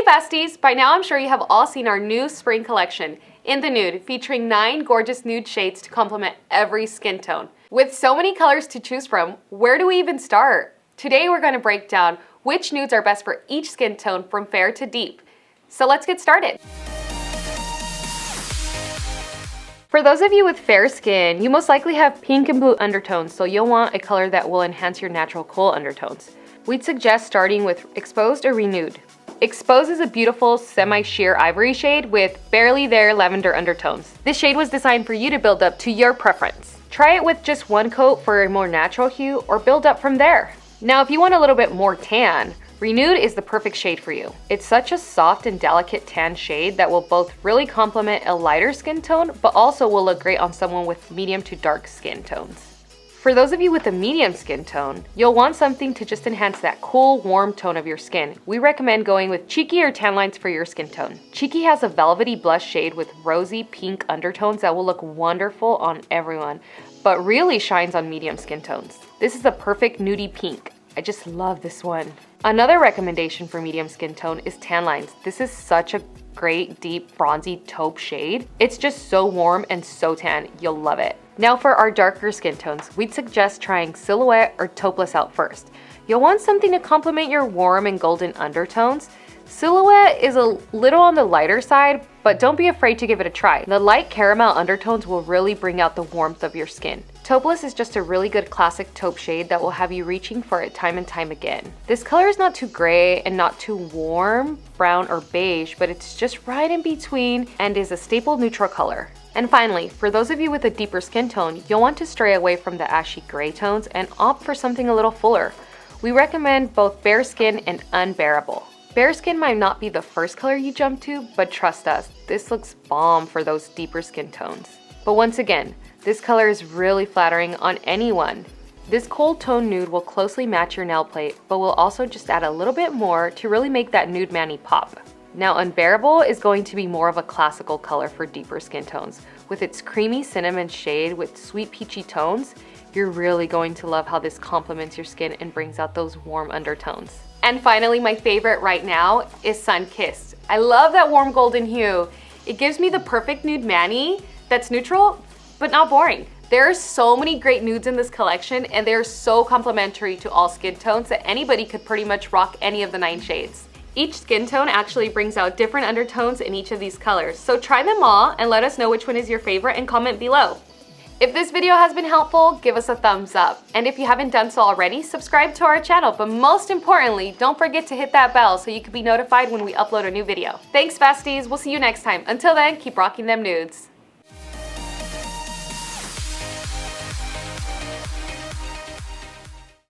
besties! By now I'm sure you have all seen our new spring collection, In the Nude, featuring 9 gorgeous nude shades to complement every skin tone. With so many colors to choose from, where do we even start? Today we're going to break down which nudes are best for each skin tone from fair to deep. So let's get started. For those of you with fair skin, you most likely have pink and blue undertones, so you'll want a color that will enhance your natural cool undertones. We'd suggest starting with Exposed or Renewed. Exposed is a beautiful semi-sheer ivory shade with barely there lavender undertones. This shade was designed for you to build up to your preference. Try it with just one coat for a more natural hue or build up from there. Now if you want a little bit more tan, Renewed is the perfect shade for you. It's such a soft and delicate tan shade that will both really complement a lighter skin tone, but also will look great on someone with medium to dark skin tones. For those of you with a medium skin tone, you'll want something to just enhance that cool, warm tone of your skin. We recommend going with Cheeky or Tan Lines for your skin tone. Cheeky has a velvety blush shade with rosy pink undertones that will look wonderful on everyone, but really shines on medium skin tones. This is a perfect nudie pink. I just love this one. Another recommendation for medium skin tone is Tan Lines. This is such a great, deep, bronzy taupe shade. It's just so warm and so tan, you'll love it. Now for our darker skin tones, we'd suggest trying Silhouette or Taupeless out first. You'll want something to complement your warm and golden undertones. Silhouette is a little on the lighter side, but don't be afraid to give it a try. The light caramel undertones will really bring out the warmth of your skin. Taupeless is just a really good classic taupe shade that will have you reaching for it time and time again. This color is not too gray and not too warm, brown or beige, but it's just right in between and is a staple neutral color. And finally, for those of you with a deeper skin tone, you'll want to stray away from the ashy gray tones and opt for something a little fuller. We recommend both Bare Skin and Unbearable. Bare Skin might not be the first color you jump to, but trust us, this looks bomb for those deeper skin tones. But once again, this color is really flattering on anyone. This cold tone nude will closely match your nail plate, but will also just add a little bit more to really make that nude mani pop. Now Unbearable is going to be more of a classical color for deeper skin tones. With its creamy cinnamon shade with sweet peachy tones, you're really going to love how this complements your skin and brings out those warm undertones. And finally, my favorite right now is Sun Kissed. I love that warm golden hue. It gives me the perfect nude mani that's neutral, but not boring. There are so many great nudes in this collection and they're so complementary to all skin tones that anybody could pretty much rock any of the 9 shades. Each skin tone actually brings out different undertones in each of these colors, so try them all and let us know which one is your favorite and comment below. If this video has been helpful, give us a thumbs up. And if you haven't done so already, subscribe to our channel. But most importantly, don't forget to hit that bell so you can be notified when we upload a new video. Thanks, besties. We'll see you next time. Until then, keep rocking them nudes.